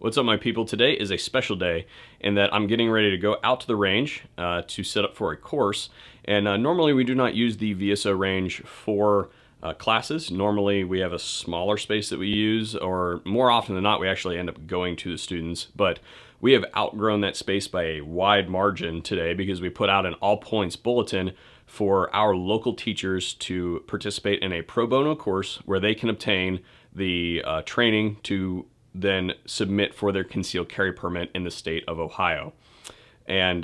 What's up, my people? Today is a special day in that I'm getting ready to go out to the range to set up for a course. And normally we do not use the VSO range for classes. Normally we have a smaller space that we use, or more often than not we actually end up going to the students. But we have outgrown that space by a wide margin today because we put out an all points bulletin for our local teachers to participate in a pro bono course where they can obtain the training to then submit for their concealed carry permit in the state of Ohio. And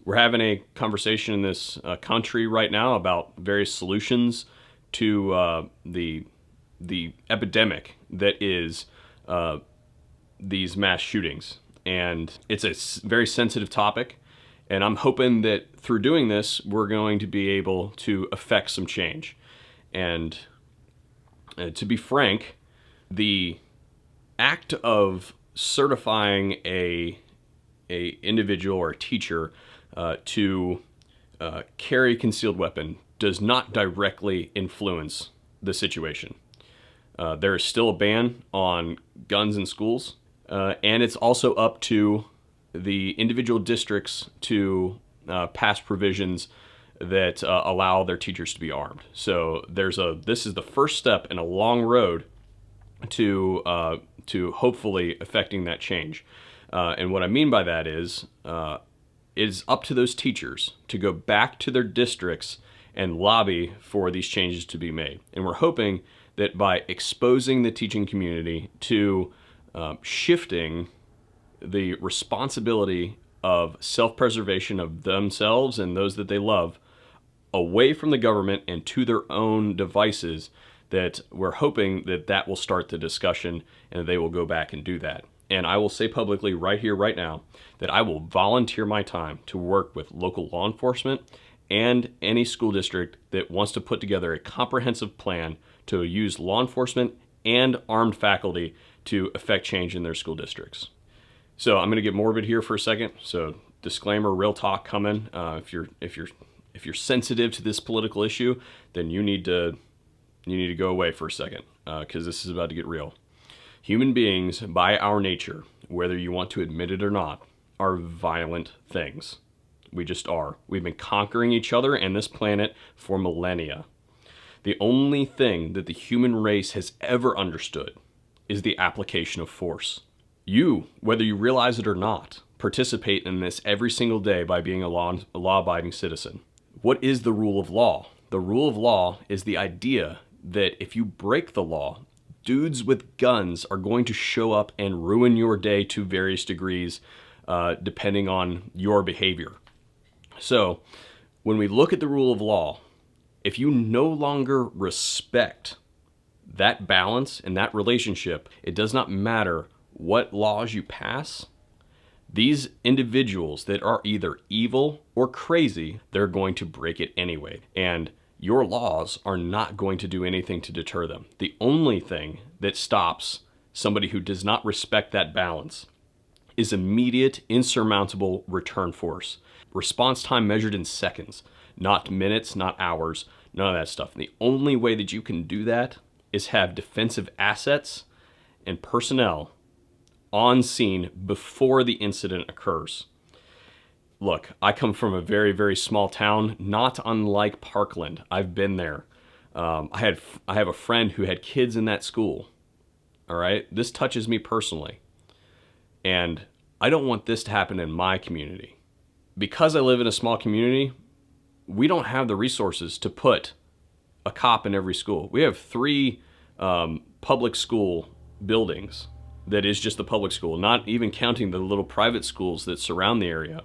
we're having a conversation in this country right now about various solutions to the epidemic that is these mass shootings. And it's a very sensitive topic, and I'm hoping that through doing this we're going to be able to affect some change. And to be frank, the act of certifying a individual or a teacher to carry a concealed weapon does not directly influence the situation. There is still a ban on guns in schools, and it's also up to the individual districts to pass provisions that allow their teachers to be armed. So this is the first step in a long road to hopefully affecting that change. And what I mean by that is it is up to those teachers to go back to their districts and lobby for these changes to be made. And we're hoping that by exposing the teaching community to shifting the responsibility of self-preservation of themselves and those that they love away from the government and to their own devices, that we're hoping that that will start the discussion and they will go back and do that. And I will say publicly right here, right now, that I will volunteer my time to work with local law enforcement and any school district that wants to put together a comprehensive plan to use law enforcement and armed faculty to affect change in their school districts. So I'm going to get morbid here for a second. So disclaimer, real talk coming. If you're sensitive to this political issue, then you need to go away for a second, because this is about to get real. Human beings, by our nature, whether you want to admit it or not, are violent things. We just are. We've been conquering each other and this planet for millennia. The only thing that the human race has ever understood is the application of force. You, whether you realize it or not, participate in this every single day by being a law-abiding citizen. What is the rule of law? The rule of law is the idea that if you break the law, dudes with guns are going to show up and ruin your day to various degrees, depending on your behavior. So when we look at the rule of law, if you no longer respect that balance and that relationship, it does not matter what laws you pass. These individuals that are either evil or crazy, they're going to break it anyway. And your laws are not going to do anything to deter them. The only thing that stops somebody who does not respect that balance is immediate, insurmountable return force. Response time measured in seconds, not minutes, not hours, none of that stuff. And the only way that you can do that is have defensive assets and personnel on scene before the incident occurs. Look, I come from a very, very small town, not unlike Parkland. I've been there. I have a friend who had kids in that school. All right, this touches me personally, and I don't want this to happen in my community. Because I live in a small community, we don't have the resources to put a cop in every school. We have 3 public school buildings that is just the public school, not even counting the little private schools that surround the area.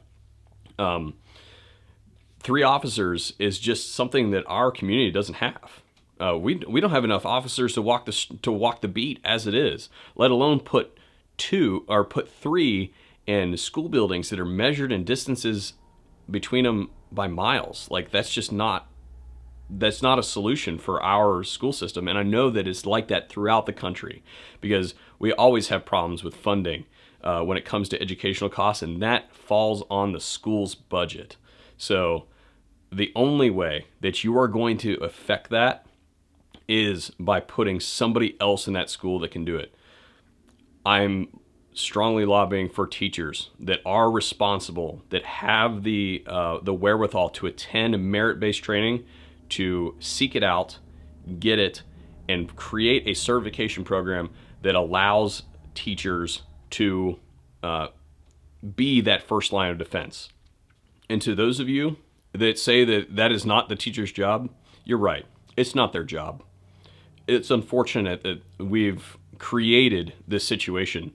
3 officers is just something that our community doesn't have. We don't have enough officers to walk the beat as it is, let alone put 3 in school buildings that are measured in distances between them by miles. Like, that's not a solution for our school system. And I know that it's like that throughout the country, because we always have problems with funding when it comes to educational costs, and that falls on the school's budget. So the only way that you are going to affect that is by putting somebody else in that school that can do it. I'm strongly lobbying for teachers that are responsible, that have the wherewithal to attend merit-based training, to seek it out, get it, and create a certification program that allows teachers to be that first line of defense. And to those of you that say that that is not the teacher's job, you're right. It's not their job. It's unfortunate that we've created this situation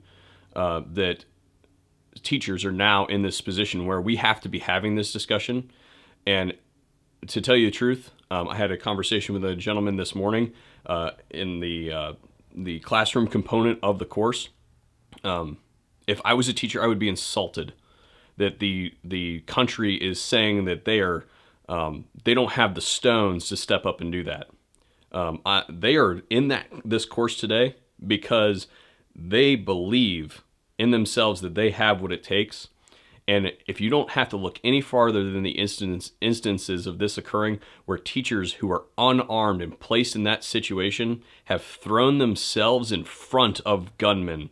that teachers are now in this position where we have to be having this discussion. And to tell you the truth, I had a conversation with a gentleman this morning in the classroom component of the course. If I was a teacher, I would be insulted that the country is saying that they don't have the stones to step up and do that. They are in this course today because they believe in themselves that they have what it takes. And if you don't have to look any farther than the instances of this occurring where teachers who are unarmed and placed in that situation have thrown themselves in front of gunmen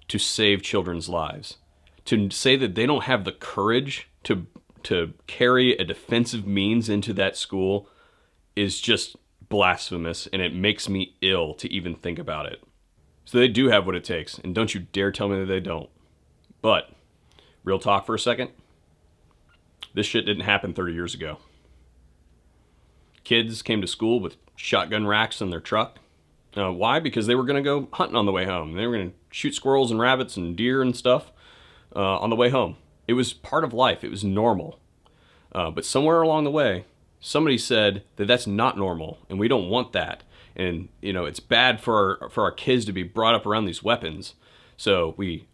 to save children's lives, to say that they don't have the courage to carry a defensive means into that school is just blasphemous, and it makes me ill to even think about it. So they do have what it takes, and don't you dare tell me that they don't. But real talk for a second, this shit didn't happen 30 years ago. Kids came to school with shotgun racks in their truck. Why? Because they were going to go hunting on the way home. They were going to shoot squirrels and rabbits and deer and stuff on the way home. It was part of life. It was normal. But somewhere along the way, somebody said that that's not normal, and we don't want that. And, it's bad for our kids to be brought up around these weapons. So we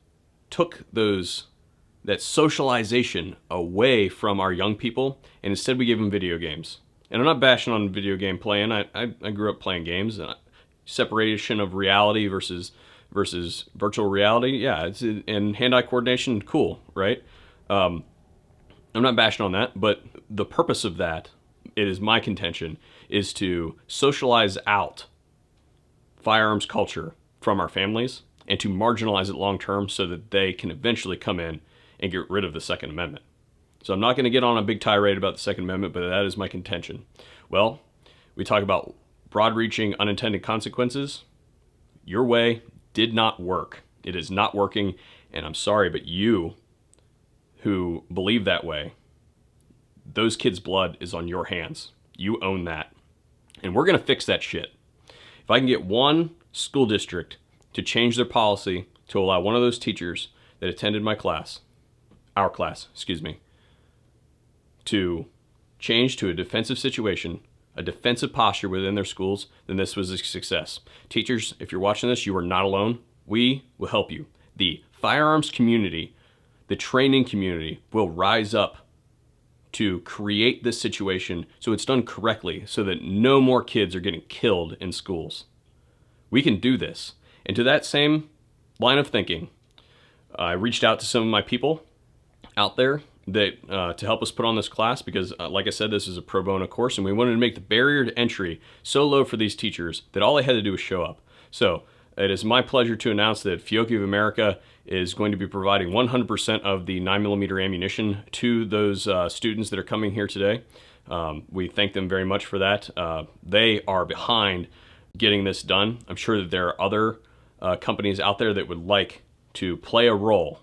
took that socialization away from our young people, and instead we gave them video games. And I'm not bashing on video game playing. I grew up playing games. Separation of reality versus virtual reality. Yeah, and hand-eye coordination, cool, right? I'm not bashing on that, but the purpose of that, it is my contention, is to socialize out firearms culture from our families and to marginalize it long term so that they can eventually come in and get rid of the Second Amendment. So I'm not going to get on a big tirade about the Second Amendment, but that is my contention. Well, we talk about broad-reaching unintended consequences. Your way did not work. It is not working, and I'm sorry, but you who believe that way, those kids' blood is on your hands. You own that. And we're going to fix that shit. If I can get one school district to change their policy to allow one of those teachers that attended our class, to change to a defensive situation, a defensive posture within their schools, then this was a success. Teachers, if you're watching this, you are not alone. We will help you. The firearms community, the training community will rise up to create this situation so it's done correctly, so that no more kids are getting killed in schools. We can do this. And to that same line of thinking, I reached out to some of my people out there that to help us put on this class because, like I said, this is a pro bono course, and we wanted to make the barrier to entry so low for these teachers that all they had to do was show up. So it is my pleasure to announce that Fiocchi of America is going to be providing 100% of the 9mm ammunition to those students that are coming here today. We thank them very much for that. They are behind getting this done. I'm sure that there are other companies out there that would like to play a role.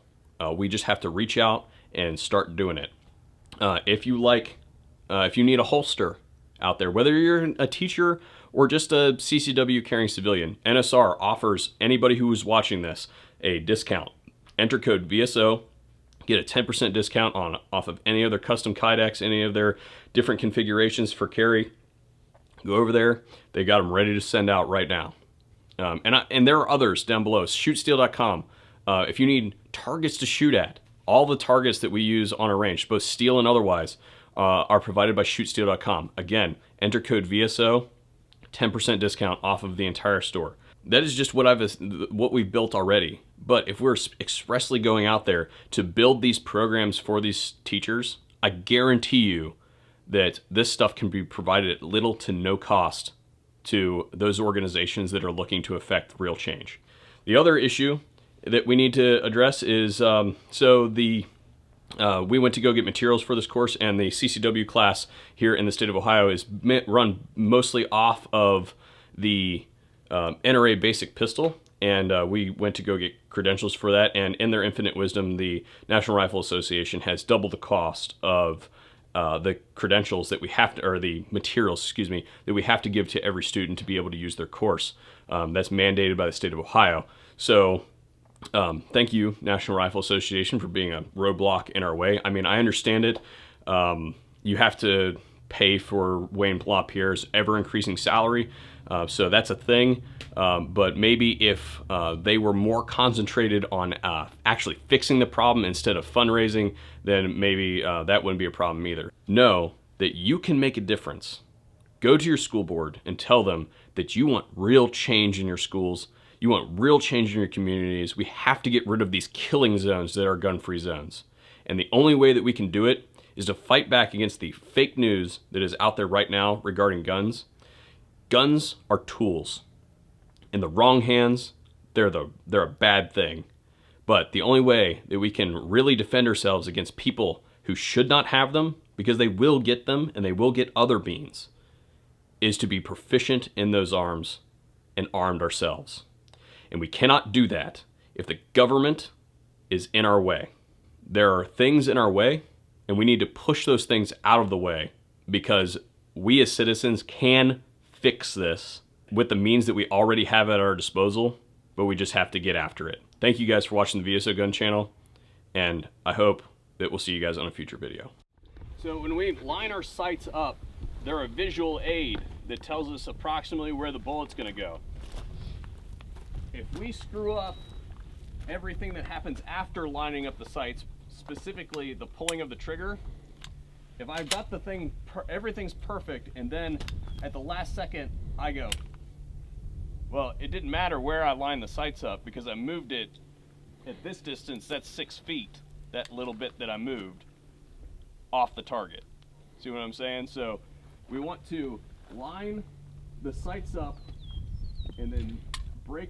We just have to reach out and start doing it. If you need a holster out there, whether you're a teacher or just a CCW carrying civilian, NSR offers anybody who is watching this a discount. Enter code VSO, get a 10% discount off of any of their custom kydex, any of their different configurations for carry. Go over there. They got them ready to send out right now. And there are others down below. Shootsteel.com. If you need targets to shoot at, all the targets that we use on our range, both steel and otherwise, are provided by shootsteel.com. Again, enter code VSO, 10% discount off of the entire store. That is just what we've built already. But if we're expressly going out there to build these programs for these teachers, I guarantee you that this stuff can be provided at little to no cost to those organizations that are looking to affect real change. The other issue that we need to address is, we went to go get materials for this course, and the CCW class here in the state of Ohio is run mostly off of the NRA basic pistol, and we went to go get credentials for that, and in their infinite wisdom, the National Rifle Association has doubled the cost of the credentials that we have to, or the materials, excuse me, that we have to give to every student to be able to use their course. That's mandated by the state of Ohio. So thank you, National Rifle Association, for being a roadblock in our way. I mean, I understand it. You have to pay for Wayne LaPierre's ever-increasing salary, so that's a thing. But maybe if they were more concentrated on actually fixing the problem instead of fundraising, then maybe that wouldn't be a problem either. Know that you can make a difference. Go to your school board and tell them that you want real change in your schools. You want real change in your communities. We have to get rid of these killing zones that are gun-free zones. And the only way that we can do it is to fight back against the fake news that is out there right now regarding guns. Guns are tools. In the wrong hands, they're a bad thing. But the only way that we can really defend ourselves against people who should not have them, because they will get them and they will get other means, is to be proficient in those arms and armed ourselves. And we cannot do that if the government is in our way. There are things in our way, and we need to push those things out of the way, because we as citizens can fix this with the means that we already have at our disposal, but we just have to get after it. Thank you guys for watching the VSO Gun Channel, and I hope that we'll see you guys on a future video. So when we line our sights up, they're a visual aid that tells us approximately where the bullet's gonna go. If we screw up everything that happens after lining up the sights, specifically the pulling of the trigger, if I've got the thing, everything's perfect, and then at the last second I go, well, it didn't matter where I lined the sights up because I moved it at this distance. That's 6 feet, that little bit that I moved off the target. See what I'm saying? So we want to line the sights up and then break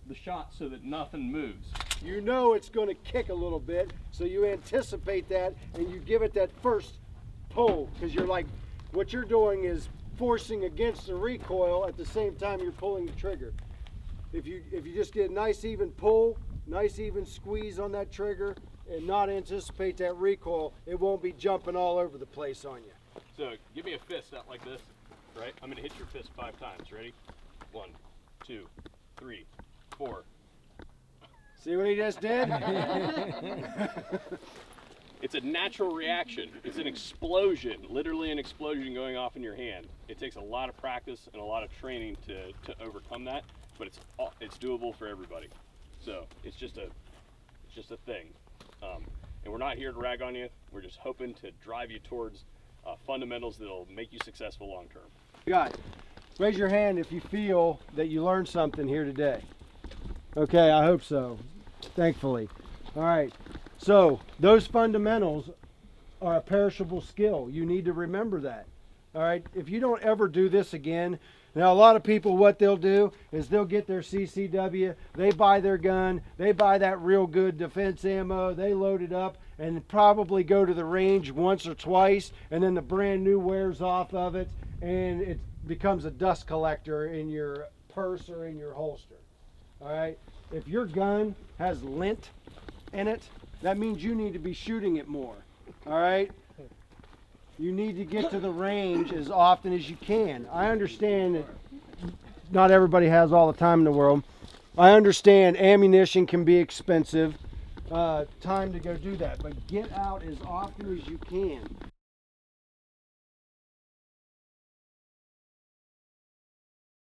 the shot so that nothing moves. You know it's going to kick a little bit, so you anticipate that and you give it that first pull, because you're like, what you're doing is forcing against the recoil at the same time you're pulling the trigger. If you just get a nice even pull, nice even squeeze on that trigger and not anticipate that recoil, it won't be jumping all over the place on you. So give me a fist out like this, right? I'm going to hit your fist 5 times. Ready? 1, 2, 3, 4. See what he just did? It's a natural reaction. It's an explosion, literally an explosion going off in your hand. It takes a lot of practice and a lot of training to overcome that, but it's doable for everybody. So it's just a thing. And we're not here to rag on you. We're just hoping to drive you towards fundamentals that'll make you successful long term. Got it. Raise your hand if you feel that you learned something here today. Okay, I hope so, thankfully. All right, so those fundamentals are a perishable skill. You need to remember that. All right, if you don't ever do this again, now a lot of people, what they'll do is they'll get their CCW, they buy their gun, they buy that real good defense ammo, they load it up and probably go to the range once or twice, and then the brand new wears off of it and it becomes a dust collector in your purse or in your holster. All right, if your gun has lint in it, that means you need to be shooting it more. All right, you need to get to the range as often as you can. I understand that not everybody has all the time in the world. I understand ammunition can be expensive, time to go do that, but get out as often as you can.